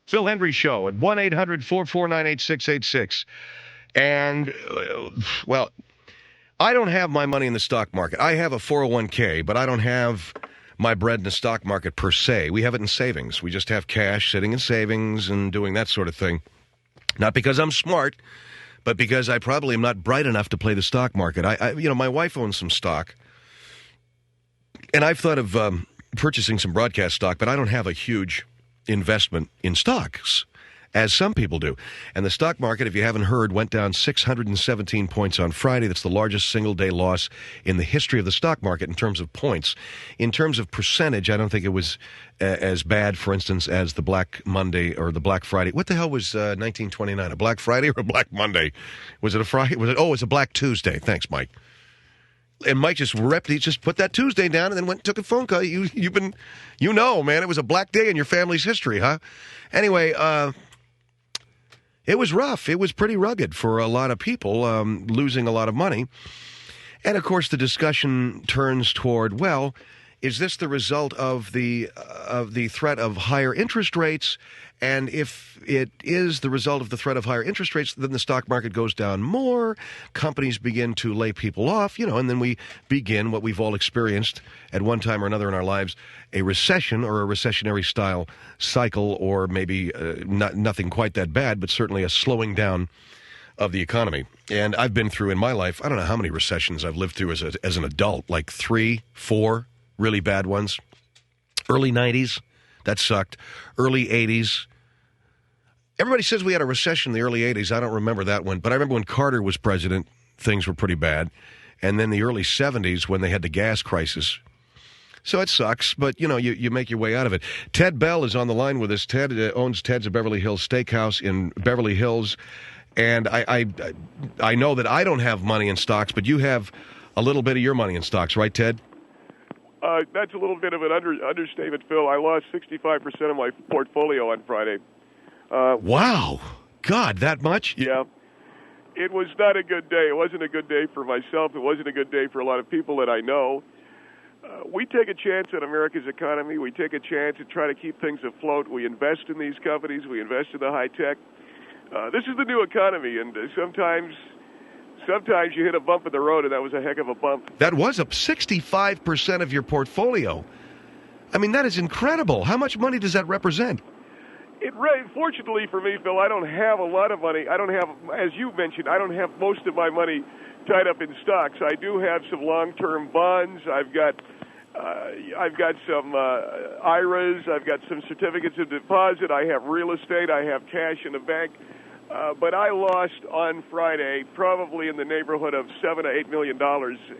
Phil Hendrie Show at 1-800-449-8686. And, well, I don't have my money in the stock market. I have a 401k, but I don't have my bread in the stock market per se. We have it in savings. We just have cash sitting in savings and doing that sort of thing. Not because I'm smart, but because I probably am not bright enough to play the stock market. My wife owns some stock, and I've thought of purchasing some broadcast stock, but I don't have a huge investment in stocks, as some people do. And the stock market, if you haven't heard, went down 617 points on Friday. That's the largest single-day loss in the history of the stock market in terms of points. In terms of percentage, I don't think it was as bad, for instance, as the Black Monday or the Black Friday. What the hell was 1929? A Black Friday or a Black Monday? Was it a Friday? Oh, it was a Black Tuesday. Thanks, Mike. And Mike just put that Tuesday down and then went and took a phone call. Man, it was a black day in your family's history, huh? Anyway, it was rough. It was pretty rugged for a lot of people, losing a lot of money. And, of course, the discussion turns toward, well, is this the result of the threat of higher interest rates? And if it is the result of the threat of higher interest rates, then the stock market goes down more. Companies begin to lay people off, and then we begin what we've all experienced at one time or another in our lives, a recession or a recessionary style cycle, or maybe nothing quite that bad, but certainly a slowing down of the economy. And I've been through in my life, I don't know how many recessions I've lived through as an adult, like 3, 4 really bad ones. Early 90s, that sucked. Early 80s. Everybody says we had a recession in the early 80s. I don't remember that one. But I remember when Carter was president, things were pretty bad. And then the early 70s when they had the gas crisis. So it sucks, but, you make your way out of it. Ted Bell is on the line with us. Ted owns Ted's Beverly Hills Steakhouse in Beverly Hills. And I know that I don't have money in stocks, but you have a little bit of your money in stocks, right, Ted? That's a little bit of an understatement, Phil. I lost 65% of my portfolio on Friday. Wow. God, that much? Yeah. It was not a good day. It wasn't a good day for myself. It wasn't a good day for a lot of people that I know. We take a chance on America's economy. We take a chance to try to keep things afloat. We invest in these companies. We invest in the high tech. This is the new economy, and sometimes you hit a bump in the road, and that was a heck of a bump. That was up 65% of your portfolio. I mean, that is incredible. How much money does that represent? Fortunately for me, Phil, I don't have a lot of money. I don't have, as you mentioned, I don't have most of my money tied up in stocks. I do have some long-term bonds. I've got some IRAs. I've got some certificates of deposit. I have real estate. I have cash in the bank. But I lost on Friday probably in the neighborhood of $7 to $8 million.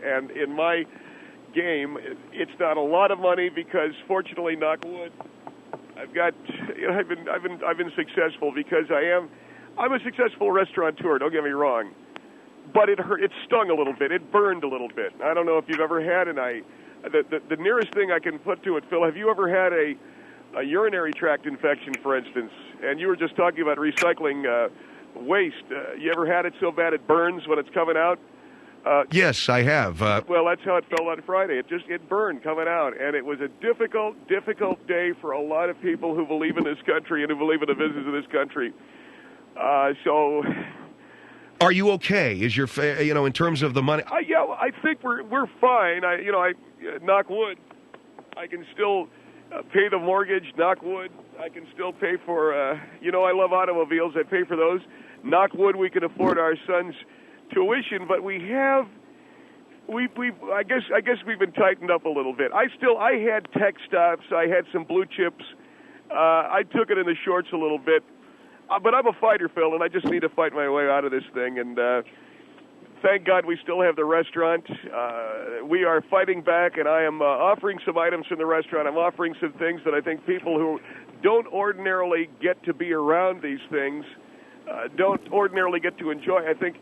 And in my game, it's not a lot of money because, fortunately, knock wood, I've been successful because I'm a successful restaurateur. Don't get me wrong, but it hurt. It stung a little bit. It burned a little bit. I don't know if you've ever had the nearest thing I can put to it, Phil. Have you ever had a urinary tract infection, for instance? And you were just talking about recycling waste. You ever had it so bad it burns when it's coming out? Yes, I have. Well, that's how it felt on Friday. It burned coming out, and it was a difficult day for a lot of people who believe in this country and who believe in the business of this country. So, are you okay? Is your in terms of the money? Yeah, I think we're fine. Knock wood, I can still pay the mortgage. Knock wood, I can still pay for. I love automobiles. I pay for those. Knock wood, we can afford our sons' tuition, but I guess we've been tightened up a little bit. I had tech stocks, I had some blue chips. I took it in the shorts a little bit, but I'm a fighter, Phil, and I just need to fight my way out of this thing. And thank God we still have the restaurant. We are fighting back, and I am offering some items from the restaurant. I'm offering some things that I think people who don't ordinarily get to be around these things don't ordinarily get to enjoy. I think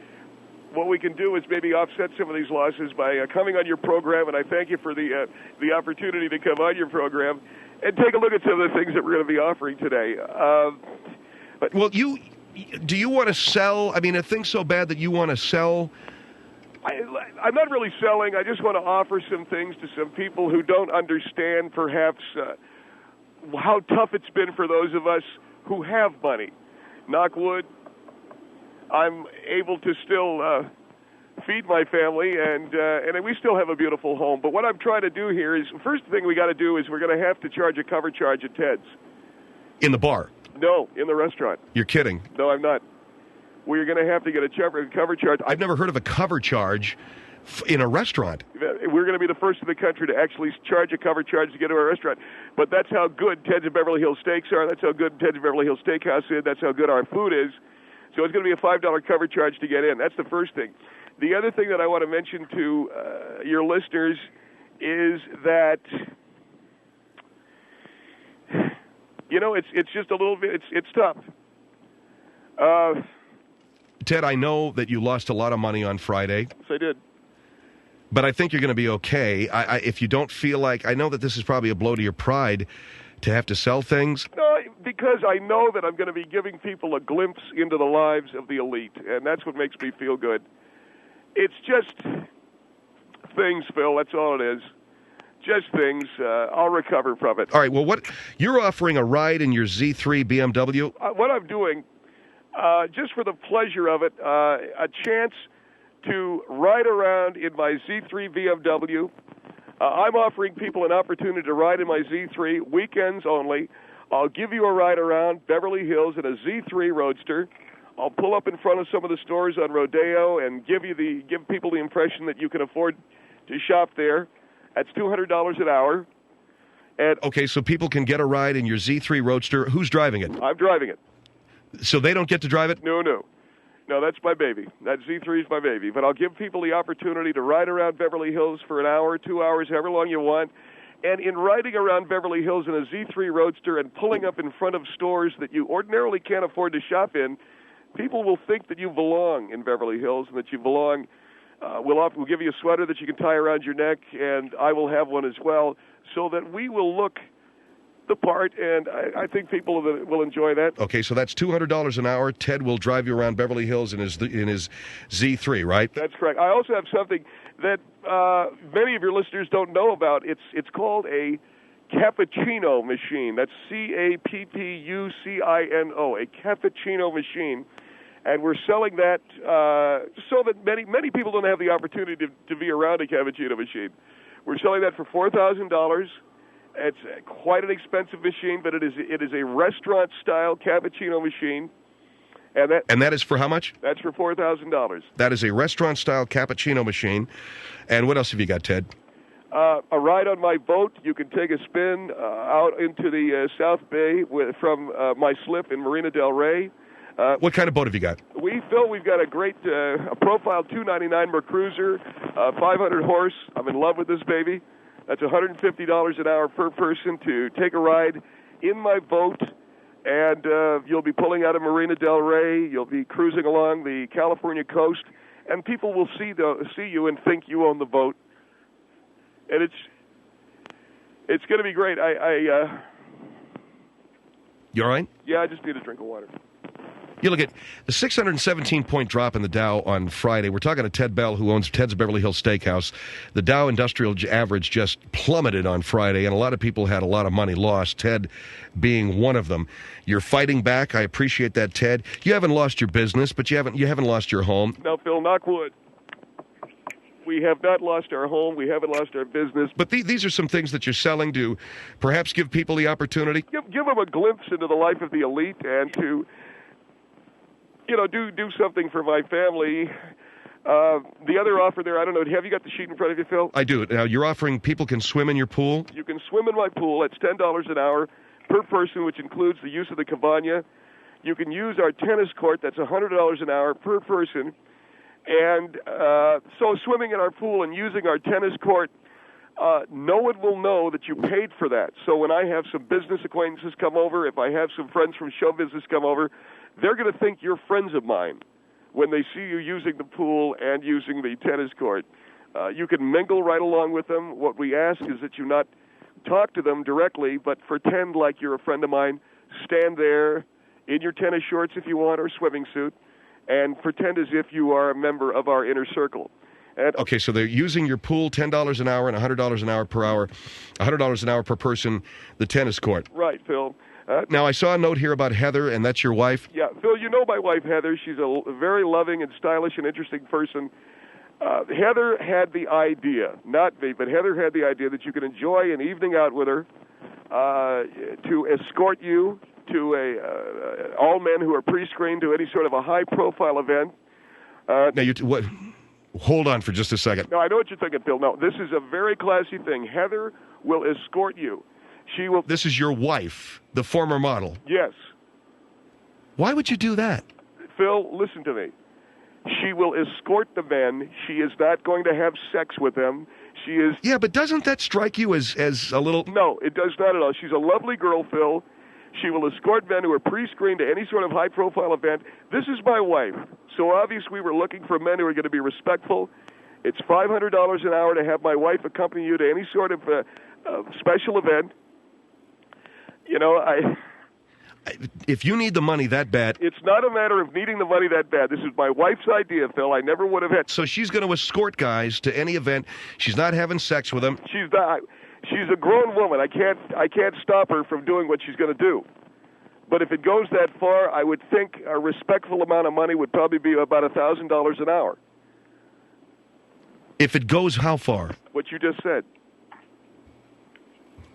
what we can do is maybe offset some of these losses by coming on your program, and I thank you for the opportunity to come on your program and take a look at some of the things that we're going to be offering today. Well, do you want to sell? I mean, a thing so bad that you want to sell? I'm not really selling. I just want to offer some things to some people who don't understand perhaps how tough it's been for those of us who have money. Knock wood, I'm able to still feed my family, and we still have a beautiful home. But what I'm trying to do here is, first thing we got to do is we're going to have to charge a cover charge at Ted's. In the bar? No, in the restaurant. You're kidding. No, I'm not. We're going to have to get a cover charge. I've never heard of a cover charge in a restaurant. We're going to be the first in the country to actually charge a cover charge to get to our restaurant. But that's how good Ted's and Beverly Hills Steaks are. That's how good Ted's and Beverly Hills Steakhouse is. That's how good our food is. So it's going to be a $5 cover charge to get in. That's the first thing. The other thing that I want to mention to your listeners is that, you know, it's just a little bit, it's tough. Ted, I know that you lost a lot of money on Friday. Yes, I did. But I think you're going to be okay. If you don't feel like, I know that this is probably a blow to your pride to have to sell things. No, because I know that I'm going to be giving people a glimpse into the lives of the elite, and that's what makes me feel good. It's just things, Phil. That's all it is. Just things. I'll recover from it. All right. Well, you're offering a ride in your Z3 BMW? What I'm doing, just for the pleasure of it, a chance to ride around in my Z3 BMW. I'm offering people an opportunity to ride in my Z3 weekends only. I'll give you a ride around Beverly Hills in a Z3 Roadster. I'll pull up in front of some of the stores on Rodeo and give people the impression that you can afford to shop there. That's $200 an hour. And okay, so people can get a ride in your Z3 Roadster. Who's driving it? I'm driving it. So they don't get to drive it? No, that's my baby. That Z3 is my baby. But I'll give people the opportunity to ride around Beverly Hills for an hour, 2 hours, however long you want. And in riding around Beverly Hills in a Z3 Roadster and pulling up in front of stores that you ordinarily can't afford to shop in, people will think that you belong in Beverly Hills and that you belong. We'll give you a sweater that you can tie around your neck, and I will have one as well, so that we will look the part, and I think people will enjoy that. Okay, so that's $200 an hour. Ted will drive you around Beverly Hills in his Z3, right? That's correct. I also have something that many of your listeners don't know about. It's called a cappuccino machine. That's CAPPUCINO, a cappuccino machine. And we're selling that so that many people don't have the opportunity to be around a cappuccino machine. We're selling that for $4,000. It's quite an expensive machine, but it is a restaurant-style cappuccino machine. And that is for how much? That's for $4,000. That is a restaurant-style cappuccino machine. And what else have you got, Ted? A ride on my boat. You can take a spin out into the South Bay from my slip in Marina Del Rey. What kind of boat have you got? We've got a great a profile 299 Mercruiser, 500 horse. I'm in love with this baby. That's $150 an hour per person to take a ride in my boat, and you'll be pulling out of Marina Del Rey. You'll be cruising along the California coast, and people will see you and think you own the boat. And it's going to be great. You all right? Yeah, I just need a drink of water. You look at the 617-point drop in the Dow on Friday. We're talking to Ted Bell, who owns Ted's Beverly Hills Steakhouse. The Dow Industrial Average just plummeted on Friday, and a lot of people had a lot of money lost, Ted being one of them. You're fighting back. I appreciate that, Ted. You haven't lost your business, but you haven't lost your home. No, Phil, knock wood. We have not lost our home. We haven't lost our business. But these are some things that you're selling to perhaps give people the opportunity? Give them a glimpse into the life of the elite and to do something for my family. The other offer there, I don't know, have you got the sheet in front of you, Phil? I do. Now, you're offering people can swim in your pool? You can swim in my pool. It's $10 an hour per person, which includes the use of the cabana. You can use our tennis court. That's $100 an hour per person. And so swimming in our pool and using our tennis court, no one will know that you paid for that. So when I have some business acquaintances come over, if I have some friends from show business come over, they're going to think you're friends of mine when they see you using the pool and using the tennis court. You can mingle right along with them. What we ask is that you not talk to them directly, but pretend like you're a friend of mine. Stand there in your tennis shorts if you want, or swimming suit, and pretend as if you are a member of our inner circle. And Okay, so they're using your pool, $10 an hour and $100 an hour per hour, $100 an hour per person, the tennis court. right, Phil. Now, I saw a note here about Heather, and that's your wife. Yeah, Phil, you know my wife, Heather. She's a very loving and stylish and interesting person. Heather had the idea, not me, but Heather had the idea that you could enjoy an evening out with her, to escort you to all men who are pre-screened to any sort of a high-profile event. What? Hold on for just a second. No, I know what you're thinking, Phil. No, this is a very classy thing. Heather will escort you. She will. This is your wife, the former model. Yes. Why would you do that? Phil, listen to me. She will escort the men. She is not going to have sex with them. She is... Yeah, but doesn't that strike you as a little... No, it does not at all. She's a lovely girl, Phil. She will escort men who are pre-screened to any sort of high-profile event. This is my wife. So obviously we were looking for men who are going to be respectful. It's $500 an hour to have my wife accompany you to any sort of special event. You know, If you need the money that bad... It's not a matter of needing the money that bad. This is my wife's idea, Phil. I never would have had... So she's going to escort guys to any event. She's not having sex with them. She's not... She's a grown woman. I can't stop her from doing what she's going to do. But if it goes that far, I would think a respectful amount of money would probably be about $1,000 an hour. If it goes how far? What you just said.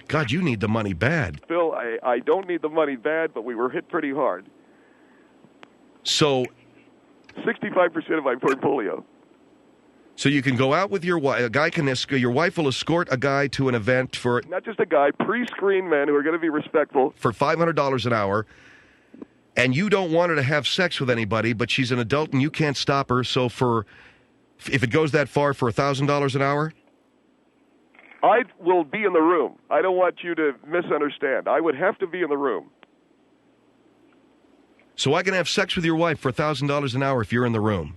God, you need the money bad. Phil, I don't need the money bad, but we were hit pretty hard. So... 65% of my portfolio. So you can go out with your wife. Your wife will escort a guy to an event for... Not just a guy, pre-screened men who are going to be respectful. For $500 an hour. And you don't want her to have sex with anybody, but she's an adult and you can't stop her. So if it goes that far, for $1,000 an hour? I will be in the room. I don't want you to misunderstand. I would have to be in the room. So I can have sex with your wife for $1,000 an hour if you're in the room?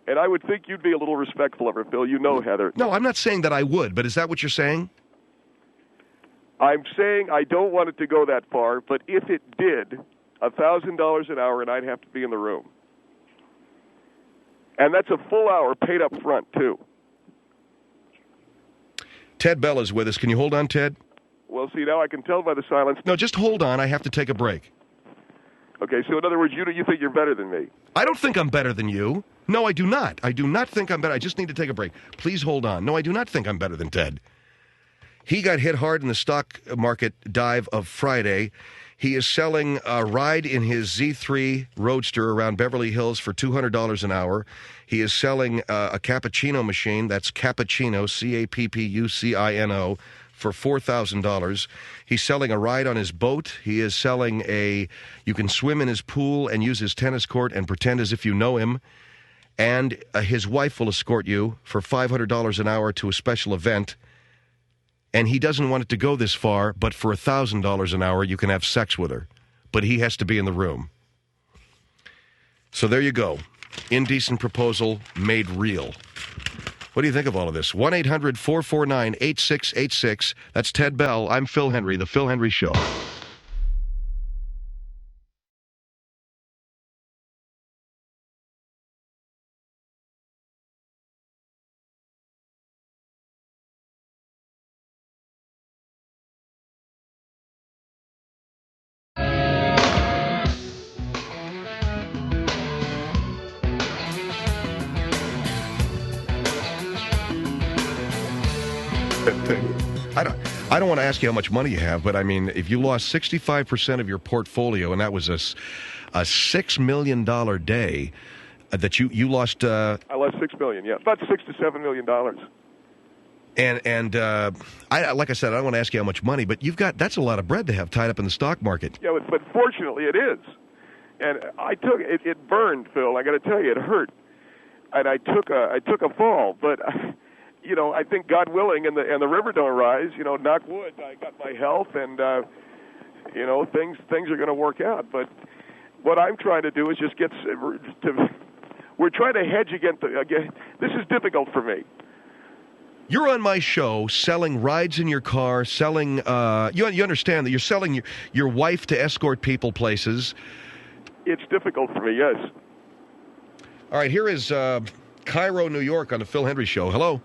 And I would think you'd be a little respectful of her, Bill. You know, Heather. No, I'm not saying that I would, but is that what you're saying? I'm saying I don't want it to go that far, but if it did, $1,000 an hour, and I'd have to be in the room. And that's a full hour paid up front, too. Ted Bell is with us. Can you hold on, Ted? Well, see, now I can tell by the silence. No, just hold on. I have to take a break. Okay, so in other words, you think you're better than me? I don't think I'm better than you. No, I do not. I do not think I'm better. I just need to take a break. Please hold on. No, I do not think I'm better than Ted. He got hit hard in the stock market dive of Friday. He is selling a ride in his Z3 Roadster around Beverly Hills for $200 an hour. He is selling a cappuccino machine, that's Cappuccino, Cappuccino, for $4,000. He's selling a ride on his boat. He is selling you can swim in his pool and use his tennis court and pretend as if you know him. And his wife will escort you for $500 an hour to a special event. And he doesn't want it to go this far, but for $1,000 an hour, you can have sex with her. But he has to be in the room. So there you go. Indecent proposal made real. What do you think of all of this? 1-800-449-8686. That's Ted Bell. I'm Phil Hendrie, The Phil Hendrie Show. I don't want to ask you how much money you have, but I mean, if you lost 65% of your portfolio, and that was a $6 million day that you lost. I lost $6 million. Yeah, about $6 to $7 million. And like I said, I don't want to ask you how much money, but that's a lot of bread to have tied up in the stock market. Yeah, but fortunately it is. And I took it. It burned, Phil. I got to tell you, it hurt. And I took a fall, but. You know, I think God willing, and the river don't rise. You know, knock wood. I got my health, and you know, things are going to work out. But what I'm trying to do is just get to. We're trying to hedge against. This is difficult for me. You're on my show selling rides in your car, selling. You understand that you're selling your wife to escort people places. It's difficult for me. Yes. All right. Here is. Cairo, New York, on the Phil Hendrie Show. Hello.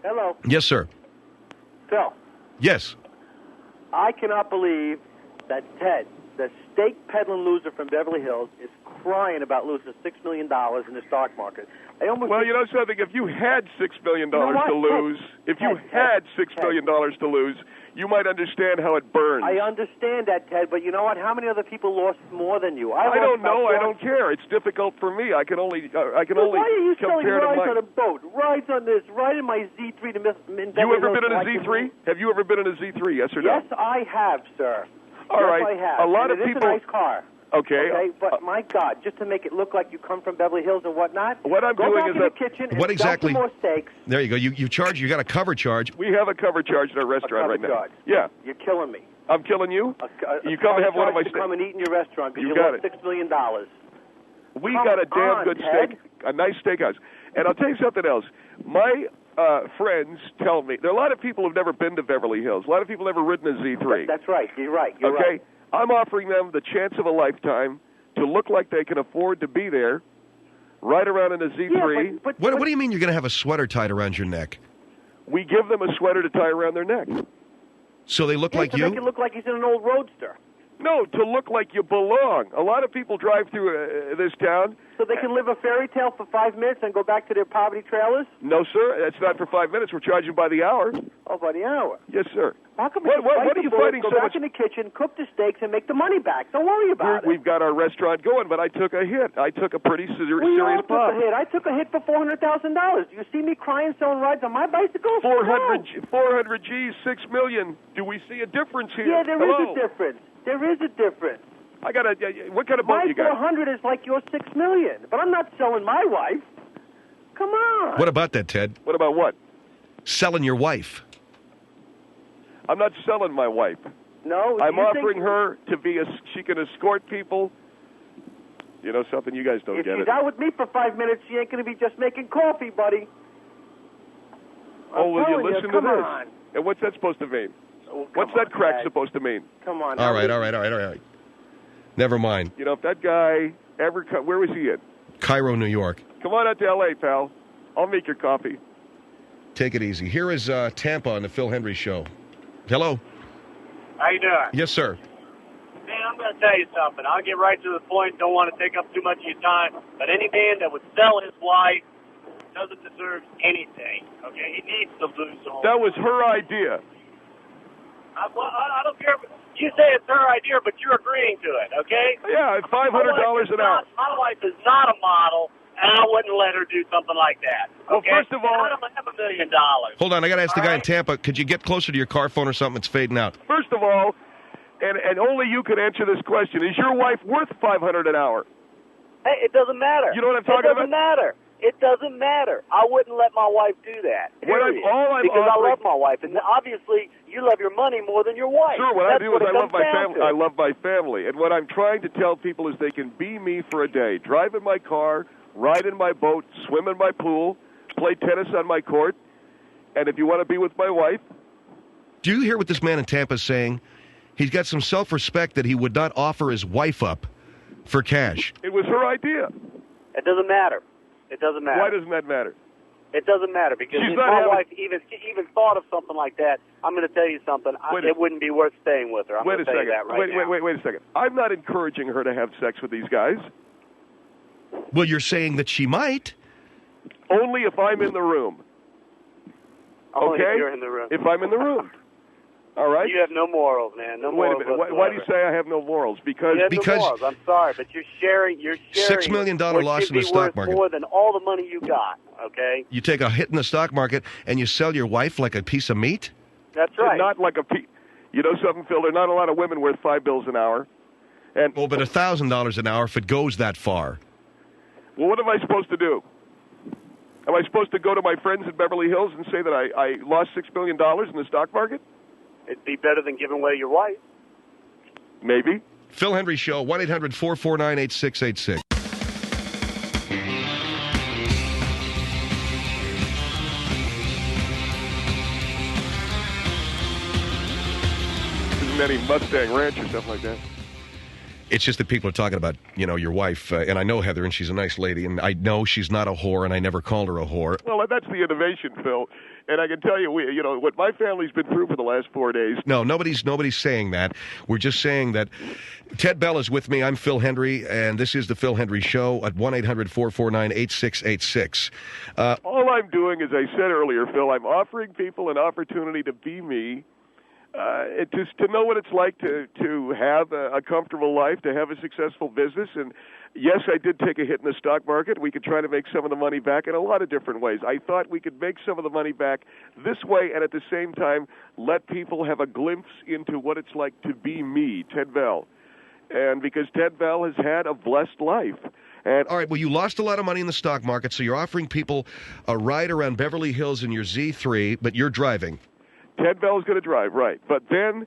Hello. Yes, sir. Phil, Yes. I cannot believe that Ted, the steak peddling loser from Beverly Hills, is crying about losing $6 million in the stock market. Well, you know something? If you had $6 million to lose, $6 million to lose, you might understand how it burns. I understand that, Ted, but you know what? How many other people lost more than you? I don't know. I don't care. It's difficult for me. I can only Why are you selling compare to rides my... on a boat? Rides on this, ride in my Z3 to Beverly You ever Hills been in a Z3? Have you ever been in a Z3? Yes or no? Yes, I have, sir. All right. Yes, I have. A lot of It's people. a nice car. Okay. But my God, just to make it look like you come from Beverly Hills and whatnot. What I'm go doing back is in that. the kitchen and What exactly? sell some more steaks. There you go. You charge. You got a cover charge. We have a cover charge in our restaurant right now. Charge. Yeah. You're killing me. I'm killing you. You come and have one of my steaks. Come and eat in your restaurant because You you got lost it. $6 million. We Come got a damn on, good Ted. steak, a nice steakhouse. And I'll tell you something else. My friends tell me there are a lot of people who've never been to Beverly Hills. A lot of people have never ridden a Z3. That's right. You're right. You're okay. right. I'm offering them the chance of a lifetime to look like they can afford to be there, ride around in a Z3. Yeah, but What do you mean you're going to have a sweater tied around your neck? We give them a sweater to tie around their neck. So they look like to you? make it look like he's in an old roadster. No, to look like you belong. A lot of people drive through this town. So they can live a fairy tale for 5 minutes and go back to their poverty trailers? No, sir. That's not for 5 minutes. We're charging by the hour. Oh, by the hour. Yes, sir. How come What are you fighting go so back much? in the kitchen, cook the steaks, and make the money back? Don't worry about it. We've got our restaurant going, but I took a hit. I took a pretty We serious all took pop. a hit. I took a hit for $400,000. Do you see me crying selling rides on my bicycle? 400 G's, $6 million. Do we see a difference here? Yeah, there is a difference. There is a difference. I got a. What kind of boat My you got? 400 is like your $6 million, but I'm not selling my wife. Come on. What about that, Ted? What about what? Selling your wife. I'm not selling my wife. No, I'm you offering think, her to be she can escort people. You know something? You guys don't if get she's it. out with me for 5 minutes, she ain't going to be just making coffee, buddy. Oh, will you telling listen to come this? on. And what's that supposed to mean? Oh, What's come that on, crack Dad. supposed to mean? Come on. All right. Never mind. You know, if that guy ever where was he in? Cairo, New York. Come on out to L.A., pal. I'll make your coffee. Take it easy. Here is Tampa on the Phil Hendrie Show. Hello. How you doing? Yes, sir. Man, I'm going to tell you something. I'll get right to the point. Don't want to take up too much of your time. But any man that would sell his wife doesn't deserve anything. Okay? He needs to lose all. That was her idea. I don't care. You say it's her idea, but you're agreeing to it, okay? Yeah, $500 an hour. My wife is not a model, and I wouldn't let her do something like that. Okay? Well, first of all, I don't have $1 million. Hold on. I got to ask the All guy in right. Tampa. Could you get closer to your car phone or something? It's fading out. First of all, and only you can answer this question: is your wife worth $500 an hour? Hey, it doesn't matter. You know what I'm talking It doesn't matter. It doesn't matter. I wouldn't let my wife do that. Period. Because I love my wife, and obviously you love your money more than your wife. Sure, what I do is I love my family. I I love my family, and what I'm trying to tell people is they can be me for a day. Drive in my car, ride in my boat, swim in my pool, play tennis on my court, and if you want to be with my wife, Do you hear what this man in Tampa is saying? He's got some self-respect that he would not offer his wife up for cash. it was her idea. It doesn't matter. It doesn't matter. Why doesn't that matter? It doesn't matter because She's if not my having- wife even thought of something like that, I'm going to tell you something. It wouldn't be worth staying with her. I'm Wait going a to tell second. you that right now. Wait a second. I'm not encouraging her to have sex with these guys. Well, you're saying that she might. Only if I'm in the room. Only Okay? if you're in the room. If I'm in the room. All right? You have no morals, man. No Wait a morals minute. Why do you say I have no morals? Because You have Because- no morals. I'm sorry, but you're sharing. $6 million what loss should in the be stock worth market. more than all the money you got. Okay, You take a hit in the stock market and you sell your wife like a piece of meat? that's right. not like a you know something, Phil? There are not a lot of women worth $5 an hour. And Well, but $1,000 an hour if it goes that far. well, what am I supposed to do? Am I supposed to go to my friends in Beverly Hills and say that I lost $6 million in the stock market? It'd be better than giving away your wife. Maybe. Phil Hendrie Show, 1-800-449-8686. Isn't any Mustang Ranch or something like that? It's just that people are talking about, your wife, and I know Heather, and she's a nice lady, and I know she's not a whore, and I never called her a whore. Well, that's the innovation, Phil. And I can tell you, what my family's been through for the last 4 days. No, nobody's saying that. We're just saying that Ted Bell is with me. I'm Phil Hendrie, and this is the Phil Hendrie Show at 1-800-449-8686. All I'm doing, as I said earlier, Phil, I'm offering people an opportunity to be me. Just to know what it's like to have a comfortable life, to have a successful business. And yes, I did take a hit in the stock market. We could try to make some of the money back in a lot of different ways. I thought we could make some of the money back this way and at the same time let people have a glimpse into what it's like to be me, Ted Bell. And because Ted Bell has had a blessed life. And all right, well, you lost a lot of money in the stock market, so you're offering people a ride around Beverly Hills in your Z3, but you're driving. Ted Bell is going to drive, right. But then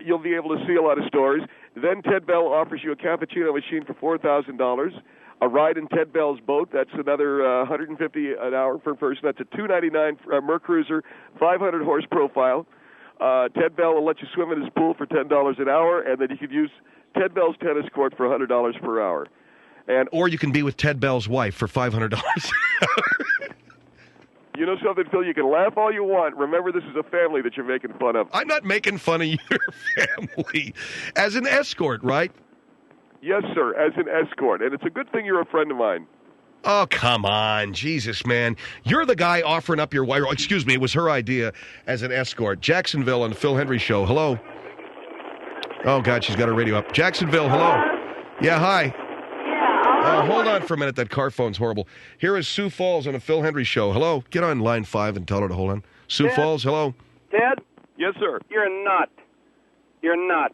you'll be able to see a lot of stores. Then Ted Bell offers you a cappuccino machine for $4,000. A ride in Ted Bell's boat, that's another $150 an hour per person. That's a $299 Mercruiser, 500-horse profile. Ted Bell will let you swim in his pool for $10 an hour, and then you could use Ted Bell's tennis court for $100 per hour. Or you can be with Ted Bell's wife for $500 an hour. You know something, Phil? You can laugh all you want. Remember, this is a family that you're making fun of. I'm not making fun of your family. As an escort, right? Yes, sir, as an escort. And it's a good thing you're a friend of mine. Oh, come on. Jesus, man. You're the guy offering up your wife. Excuse me, it was her idea as an escort. Jacksonville on the Phil Hendrie Show. Hello. Oh, God, she's got her radio up. Jacksonville, hello. Yeah, hi. Hold on for a minute. That car phone's horrible. Here is Sioux Falls on a Phil Hendrie Show. Hello. Get on line 5 and tell her to hold on. Sioux Ted? Falls, hello. Ted? Yes, sir. You're a nut. You're a nut.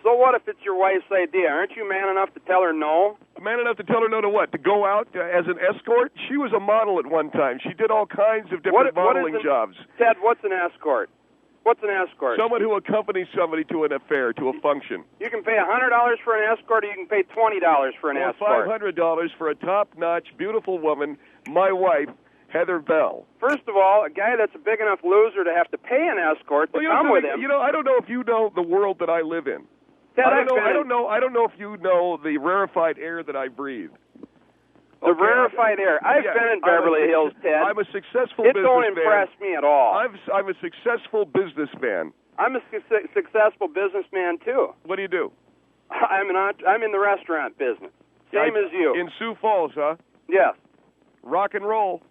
So what if it's your wife's idea? Aren't you man enough to tell her no? Man enough to tell her no to what? To go out as an escort? She was a model at one time. She did all kinds of different modeling jobs. Ted, what's an escort? What's an escort? Someone who accompanies somebody to an affair, to a function. You can pay $100 for an escort, or you can pay $20 for an escort. $500 for a top-notch, beautiful woman, my wife, Heather Bell. First of all, a guy that's a big enough loser to have to pay an escort to come with him. I don't know if you know the world that I live in. Ted, I don't know if you know the rarefied air that I breathe. The rarefied air. I've been in Beverly Hills, Ted. I'm a successful businessman. It don't impress me at all. I'm a successful businessman. I'm a successful businessman, too. What do you do? I'm in the restaurant business. Same as you. In Sioux Falls, huh? Yes. Rock and roll.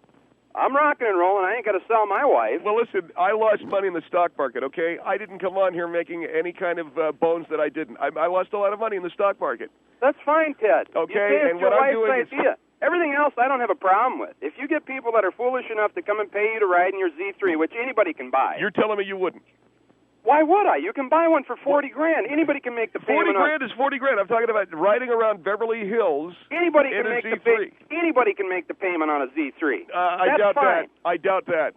I'm rocking and rolling. I ain't got to sell my wife. Well, listen, I lost money in the stock market, okay? I didn't come on here making any kind of bones that I didn't. I lost a lot of money in the stock market. That's fine, Ted. Okay, and what I'm doing is... Everything else I don't have a problem with. If you get people that are foolish enough to come and pay you to ride in your Z3, which anybody can buy. You're telling me you wouldn't? Why would I? You can buy one for $40,000. Anybody can make the payment. $40,000 is $40,000. I'm talking about riding around Beverly Hills. Anybody can make Anybody can make the payment on a Z3. I doubt that. I doubt that.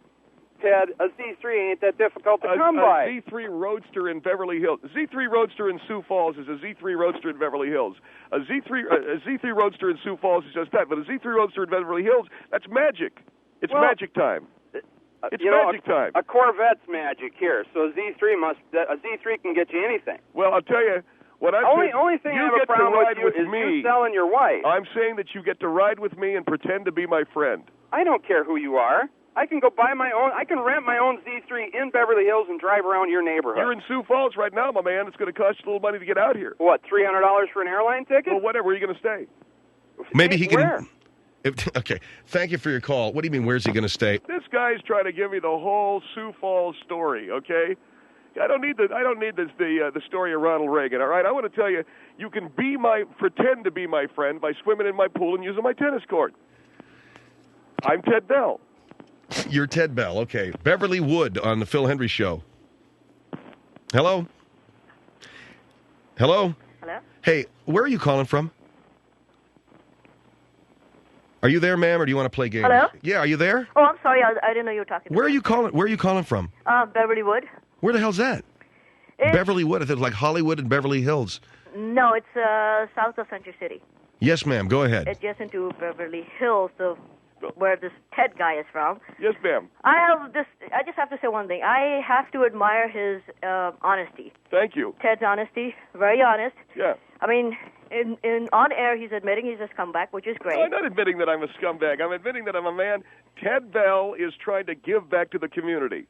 Ted, a Z3 ain't that difficult to come by. A Z3 Roadster in Beverly Hills. A Z3 Roadster in Sioux Falls is a Z3 Roadster in Beverly Hills. A Z3 Roadster in Sioux Falls is just that. But a Z3 Roadster in Beverly Hills, that's magic. It's magic time. It's magic time. A Corvette's magic here. So a Z3 can get you anything. Well, I'll tell you. Only thing I have a problem with you is you selling your wife. I'm saying that you get to ride with me and pretend to be my friend. I don't care who you are. I can go buy my own. I can rent my own Z3 in Beverly Hills and drive around your neighborhood. You're in Sioux Falls right now, my man. It's going to cost you a little money to get out here. What, $300 for an airline ticket? Well, whatever. Where are you going to stay? Maybe he can. Where? Okay. Thank you for your call. What do you mean? Where's he going to stay? This guy's trying to give me the whole Sioux Falls story. Okay. I don't need the story of Ronald Reagan. All right. I want to tell you, you can pretend to be my friend by swimming in my pool and using my tennis court. I'm Ted Bell. You're Ted Bell. Okay. Beverly Wood on the Phil Hendrie Show. Hello? Hello? Hello? Hey, where are you calling from? Are you there, ma'am, or do you want to play games? Hello? Yeah, are you there? Oh, I'm sorry. I didn't know you were talking. Where are you calling from? Beverly Wood. Where the hell's that? Beverly Wood. It's like Hollywood and Beverly Hills. No, it's south of Century City. Yes, ma'am. Go ahead. Adjacent to Beverly Hills. So where this Ted guy is from. Yes, ma'am. I just have to say one thing. I have to admire his honesty. Thank you. Ted's honesty, very honest. Yeah. I mean, in on air, he's admitting he's a scumbag, which is great. No, I'm not admitting that I'm a scumbag. I'm admitting that I'm a man. Ted Bell is trying to give back to the community.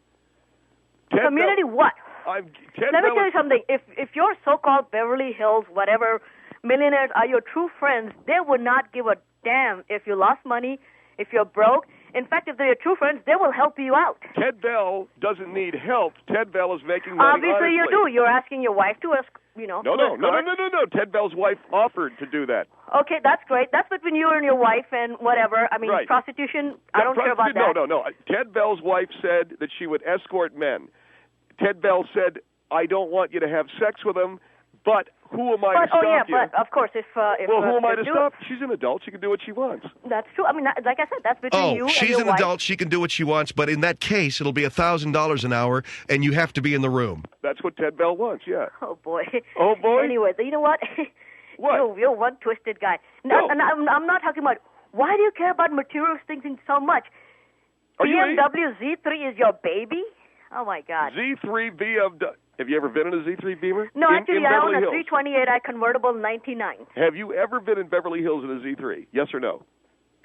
Community what? Let me tell you something. If your so-called Beverly Hills, whatever, millionaires are your true friends, they would not give a damn if you lost money, if you're broke. In fact, if they're your true friends, they will help you out. Ted Bell doesn't need help. Ted Bell is making money. Obviously, you do. You're asking your wife to ask, No. Ted Bell's wife offered to do that. Okay, that's great. That's between you and your wife and whatever. I mean, right. Prostitution, I don't care about that. No. Ted Bell's wife said that she would escort men. Ted Bell said, I don't want you to have sex with them, but who am I to stop you? But of course, if who am I to stop? She's an adult. She can do what she wants. That's true. I mean, like I said, that's between you and your wife. She's an adult. She can do what she wants, but in that case, it'll be $1,000 an hour, and you have to be in the room. That's what Ted Bell wants, yeah. Oh, boy. Oh, boy? Anyway, you know what? What? You're one twisted guy. No. And I'm not talking about, why do you care about material things so much? BMW Z3 is your baby? Oh, my God. Z3 BMW. Have you ever been in a Z3 Beamer? No, actually, I own a Hills? 328i convertible 99. Have you ever been in Beverly Hills in a Z3? Yes or no?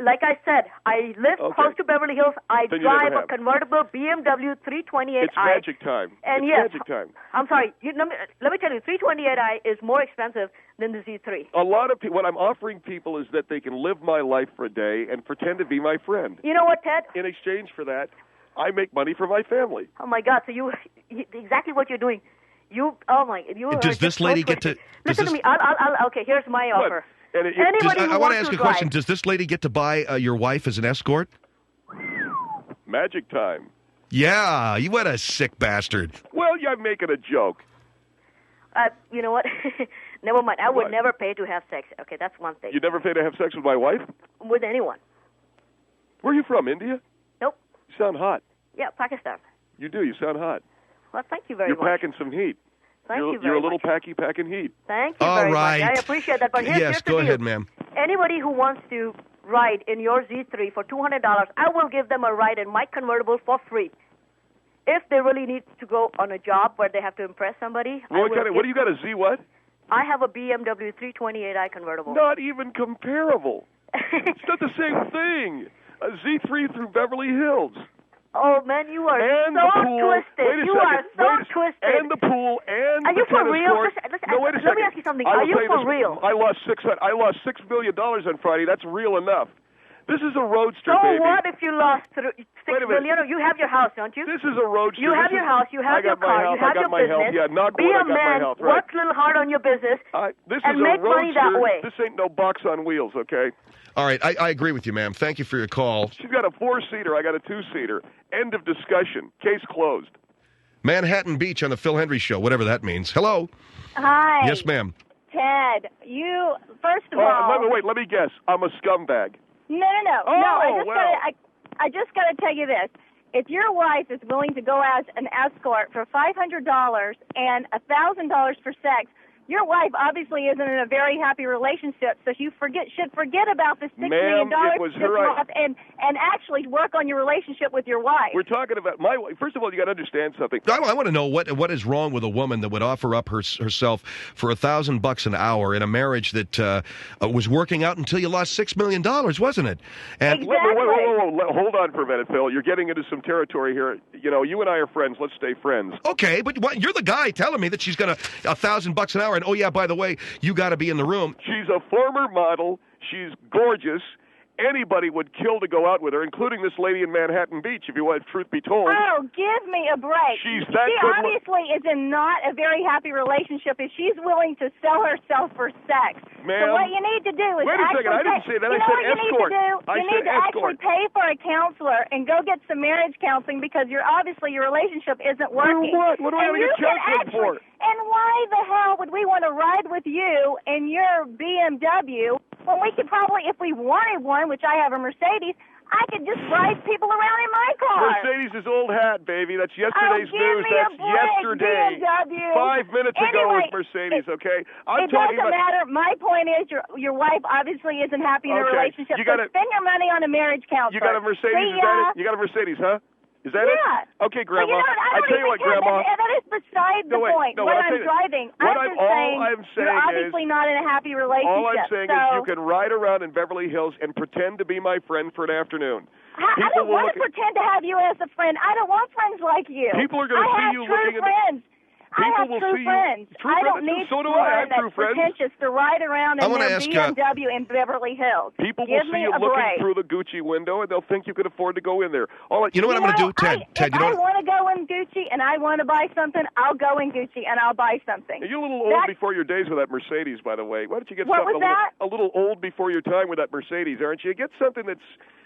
Like I said, I live close to Beverly Hills. I Then drive a convertible BMW 328i. It's magic time. And it's magic time. I'm sorry. Let me tell you, 328i is more expensive than the Z3. A lot of people, what I'm offering people is that they can live my life for a day and pretend to be my friend. You know what, Ted? In exchange for that, I make money for my family. Oh my God! So you exactly what you're doing. Does this lady get to listen to me? Okay. Here's my offer. I want to ask a question. Does this lady get to buy your wife as an escort? Magic time. Yeah, you what a sick bastard. Well, you're making a joke. You know what? Never mind. I would never pay to have sex. Okay, that's one thing. You never pay to have sex with my wife? With anyone. Where are you from, India? Nope. You sound hot. Yeah, Pakistan. You do. You sound hot. Well, thank you very much. You're packing some heat. Thank you very much. You're a little packing heat. Thank you very much. I appreciate that. But here's go ahead, ma'am. Anybody who wants to ride in your Z3 for $200, I will give them a ride in my convertible for free. If they really need to go on a job where they have to impress somebody. What do you got, a Z what? I have a BMW 328i convertible. Not even comparable. It's not the same thing. A Z3 through Beverly Hills. Oh, man, you are twisted. You are so twisted. And the pool and are the you for tennis real? court. Listen, let me ask you something. Are you for real? I lost $6 million on Friday. That's real enough. This is a roadster, baby. So what if you lost $6 million? You have your house, don't you? This is a roadster. You have your house. You have your car. You have your business. Yeah, not Be a man. Work a little hard on your business. And make money that way. This ain't no box on wheels, okay? All right, I agree with you, ma'am. Thank you for your call. She's got a 4-seater. I got a 2-seater. End of discussion. Case closed. Manhattan Beach on the Phil Hendrie Show, whatever that means. Hello. Hi. Yes, ma'am. Ted, you, first of all... Wait, let me guess. I'm a scumbag. No. I just got to tell you this. If your wife is willing to go as an escort for $500 and $1,000 for sex, your wife obviously isn't in a very happy relationship, so you should forget about the $6 million and actually work on your relationship with your wife. We're talking about my wife. First of all, you got to understand something. I want to know what is wrong with a woman that would offer up herself for $1,000 an hour in a marriage that was working out until you lost $6 million, wasn't it? And exactly. Whoa, hold on for a minute, Phil. You're getting into some territory here. You know, you and I are friends. Let's stay friends. Okay, but you're the guy telling me that she's got $1,000 an hour. And, oh, yeah, by the way, you got to be in the room. She's a former model. She's gorgeous. Anybody would kill to go out with her, including this lady in Manhattan Beach, if you want truth be told. Oh, give me a break. She obviously is in not a very happy relationship if she's willing to sell herself for sex. Ma'am, so what you need to do is wait a second, I didn't say that. I said escort. You need to actually pay for a counselor and go get some marriage counseling because obviously your relationship isn't working. For what? What do I have to get counseling for? And why the hell would we want to ride with you in your BMW when we could probably, if we wanted one, which I have a Mercedes, I could just ride people around in my car. Mercedes is old hat, baby. That's yesterday's news. That's yesterday. BMW. 5 minutes ago was Mercedes, okay? It doesn't matter. My point is your wife obviously isn't happy in a relationship. So spend your money on a marriage counselor. You got a Mercedes? Is that it? You got a Mercedes, huh? Is that it? Okay, Grandma. I tell you what, Grandma. That is beside the point. What I'm driving. I'm saying you're obviously not in a happy relationship. All I'm saying is you can ride around in Beverly Hills and pretend to be my friend for an afternoon. I don't want to pretend to have you as a friend. I don't want friends like you. People are going to see you looking at friends. I have true friends. I don't need someone that's pretentious to ride around in their BMW in Beverly Hills. People will see you looking through the Gucci window, and they'll think you can afford to go in there. You know what I'm going to do, Ted? If I want to go in Gucci and I want to buy something, I'll go in Gucci and I'll buy something. You're a little old before your days with that Mercedes, by the way. Why don't you get something a little old before your time with that Mercedes, aren't you? Get something that's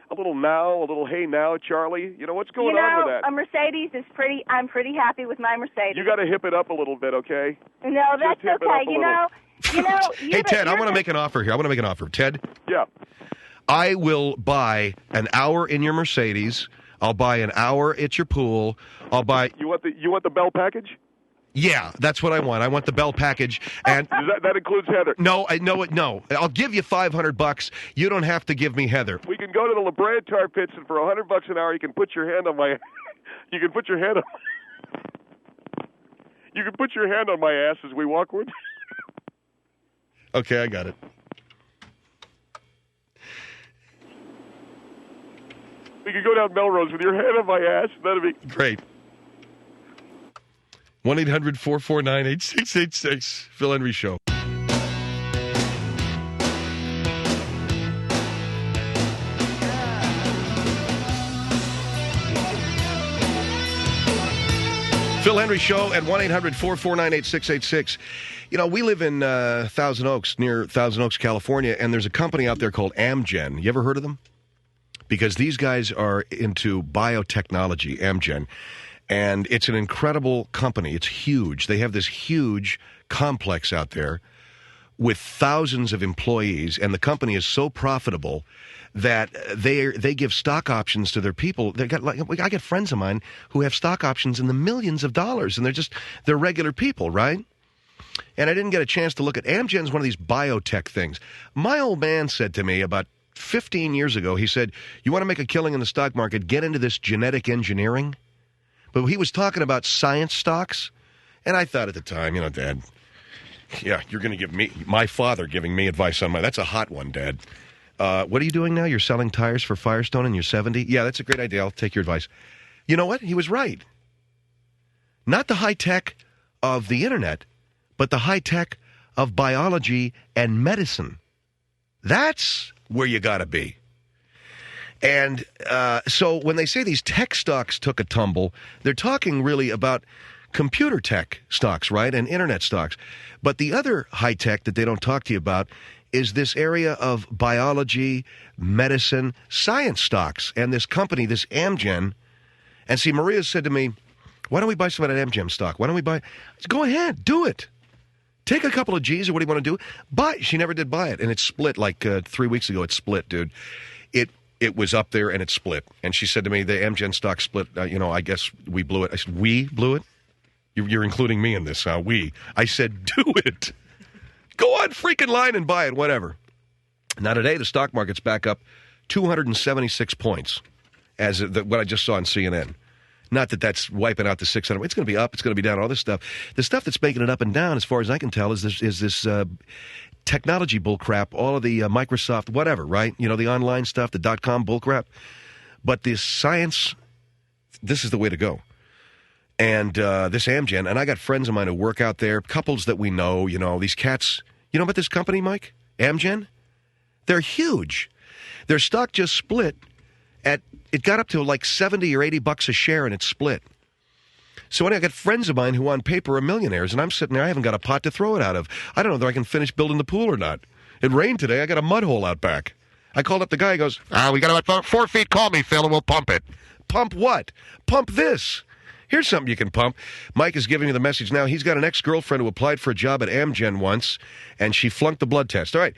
a little hey now, Charlie. You know, what's going on with that? A Mercedes is pretty. I'm pretty happy with my Mercedes. You got to hip it up a little bit, okay? No, that's okay. You know. Hey, Ted, I want to make an offer here. Ted? Yeah. I will buy an hour in your Mercedes. I'll buy an hour at your pool. I'll buy. You want the Bell package? Yeah, that's what I want. I want the Bell package, and that includes Heather. No. I'll give you $500. You don't have to give me Heather. We can go to the La Brea Tar Pits, and for $100 an hour, you can put your hand on my. You can put your hand on my ass as we walk with. Okay, I got it. We could go down Melrose with your hand on my ass. That'd be great. 1-800-449-8686. Phil Hendrie Show. Phil Hendrie Show at 1-800-449-8686. You know, we live in Thousand Oaks, near Thousand Oaks, California, and there's a company out there called Amgen. You ever heard of them? Because these guys are into biotechnology, Amgen. And it's an incredible company. It's huge. They have this huge complex out there with thousands of employees, and the company is so profitable that they give stock options to their people. I got friends of mine who have stock options in the millions of dollars, and they're regular people, right? And I didn't get a chance to look at Amgen's one of these biotech things. My old man said to me about 15 years ago, he said, "You want to make a killing in the stock market, get into this genetic engineering." But he was talking about science stocks, and I thought at the time, Dad, yeah, you're going to give my father giving me advice on that's a hot one, Dad. What are you doing now? You're selling tires for Firestone and you're 70? Yeah, that's a great idea. I'll take your advice. You know what? He was right. Not the high tech of the internet, but the high tech of biology and medicine. That's where you got to be. And so when they say these tech stocks took a tumble, they're talking really about computer tech stocks, right, and internet stocks. But the other high tech that they don't talk to you about is this area of biology, medicine, science stocks. And this company, this Amgen, and see, Maria said to me, why don't we buy some of that Amgen stock? Why don't we buy? Said, go ahead, do it. Take a couple of G's or what do you want to do? Buy. She never did buy it. And it split like 3 weeks ago. It split, dude. It was up there and it split. And she said to me, the Amgen stock split. I guess we blew it. I said, we blew it? You're including me in this, we. I said, do it. Go on freaking line and buy it, whatever. Now today, the stock market's back up 276 points, as what I just saw on CNN. Not that that's wiping out the 600. It's going to be up. It's going to be down. All this stuff. The stuff that's making it up and down, as far as I can tell, is this technology bullcrap. All of the Microsoft, whatever, right? The online stuff, the .com bullcrap. But this science, this is the way to go. And this Amgen, and I got friends of mine who work out there, couples that we know. These cats. You know about this company, Mike? Amgen. They're huge. Their stock just split. It got up to like $70 or $80 a share, and it split. So I got friends of mine who on paper are millionaires, and I'm sitting there, I haven't got a pot to throw it out of. I don't know whether I can finish building the pool or not. It rained today. I got a mud hole out back. I called up the guy. He goes, we got about 4 feet. Call me, Phil, and we'll pump it. Pump what? Pump this. Here's something you can pump. Mike is giving me the message now. He's got an ex-girlfriend who applied for a job at Amgen once, and she flunked the blood test. All right.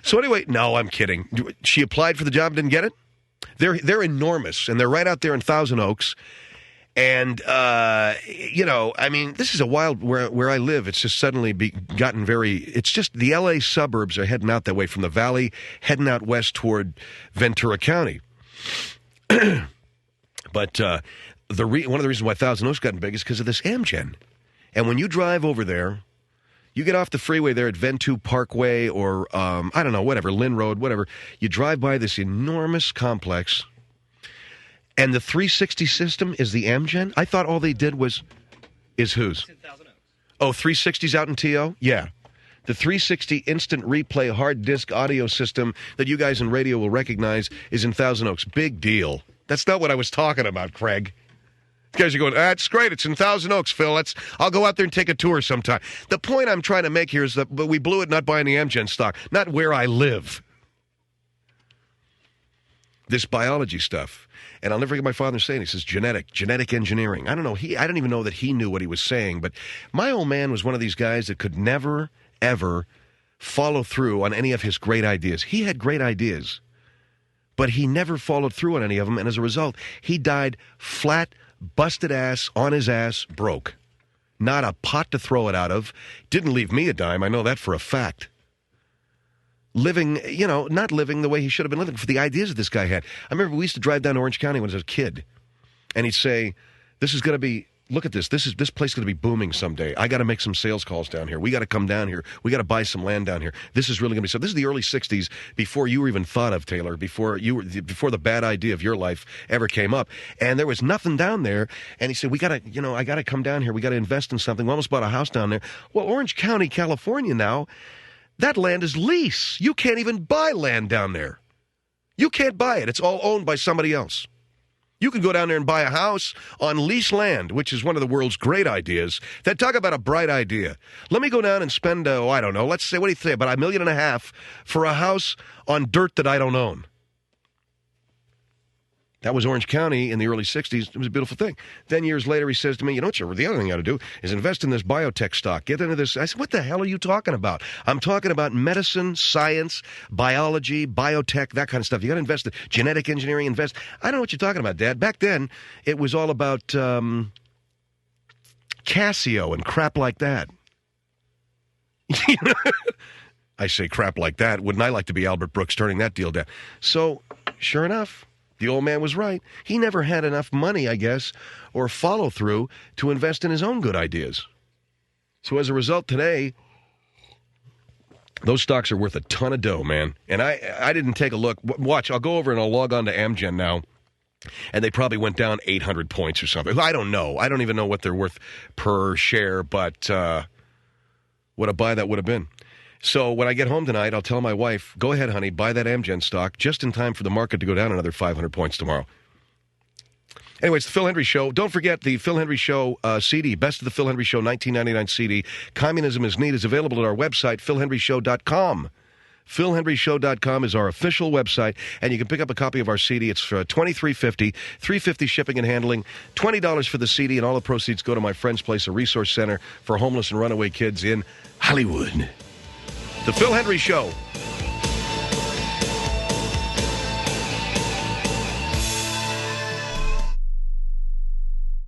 So anyway, no, I'm kidding. She applied for the job and didn't get it? They're enormous, and they're right out there in Thousand Oaks. And, I mean, this is a wild, where I live, it's just suddenly gotten it's just the L.A. suburbs are heading out that way from the valley, heading out west toward Ventura County. But one of the reasons why Thousand Oaks gotten big is because of this Amgen. And when you drive over there, you get off the freeway there at Ventura Parkway or, I don't know, whatever, Lynn Road, whatever. You drive by this enormous complex, and the 360 system is the Amgen? I thought all they did is whose? Oh, 360's out in T.O.? Yeah. The 360 instant replay hard disk audio system that you guys in radio will recognize is in Thousand Oaks. Big deal. That's not what I was talking about, Craig. You guys are going, that's great. It's in Thousand Oaks, Phil. I'll go out there and take a tour sometime. The point I'm trying to make here is that we blew it not buying the Amgen stock, not where I live. This biology stuff. And I'll never forget my father saying, he says, genetic engineering. I don't know. I don't even know that he knew what he was saying, but my old man was one of these guys that could never, ever follow through on any of his great ideas. He had great ideas, but he never followed through on any of them, and as a result, he died flat, busted ass, on his ass, broke. Not a pot to throw it out of. Didn't leave me a dime. I know that for a fact. Living, not living the way he should have been living for the ideas that this guy had. I remember we used to drive down to Orange County when I was a kid, and he'd say, this is going to be, look at this. This place is going to be booming someday. I got to make some sales calls down here. We got to come down here. We got to buy some land down here. This is really going to be so. This is the early 60s, before you were even thought of, Taylor, before the bad idea of your life ever came up. And there was nothing down there. And he said, I got to come down here. We got to invest in something. We almost bought a house down there. Well, Orange County, California now, that land is lease. You can't even buy land down there. You can't buy it. It's all owned by somebody else. You can go down there and buy a house on lease land, which is one of the world's great ideas. That talk about a bright idea. Let me go down and spend, I don't know, let's say, what do you think, about $1.5 million for a house on dirt that I don't own. That was Orange County in the early 60s. It was a beautiful thing. Then years later, he says to me, the other thing you got to do is invest in this biotech stock. Get into this. I said, what the hell are you talking about? I'm talking about medicine, science, biology, biotech, that kind of stuff. You got to invest in genetic engineering, invest. I don't know what you're talking about, Dad. Back then, it was all about Casio and crap like that. I say crap like that. Wouldn't I like to be Albert Brooks turning that deal down? So, sure enough, the old man was right. He never had enough money, I guess, or follow through to invest in his own good ideas. So as a result, today, those stocks are worth a ton of dough, man. And I didn't take a look. Watch, I'll go over and I'll log on to Amgen now, and they probably went down 800 points or something. I don't know. I don't even know what they're worth per share, but what a buy that would have been. So when I get home tonight, I'll tell my wife, go ahead, honey, buy that Amgen stock just in time for the market to go down another 500 points tomorrow. Anyway, it's the Phil Hendrie Show. Don't forget the Phil Hendrie Show CD, Best of the Phil Hendrie Show 1999 CD. Communism is Neat is available at our website, philhendrieshow.com. philhendrieshow.com is our official website, and you can pick up a copy of our CD. It's for $23.50, $3.50 shipping and handling, $20 for the CD, and all the proceeds go to my friend's place, a resource center for homeless and runaway kids in Hollywood. The Phil Hendrie Show.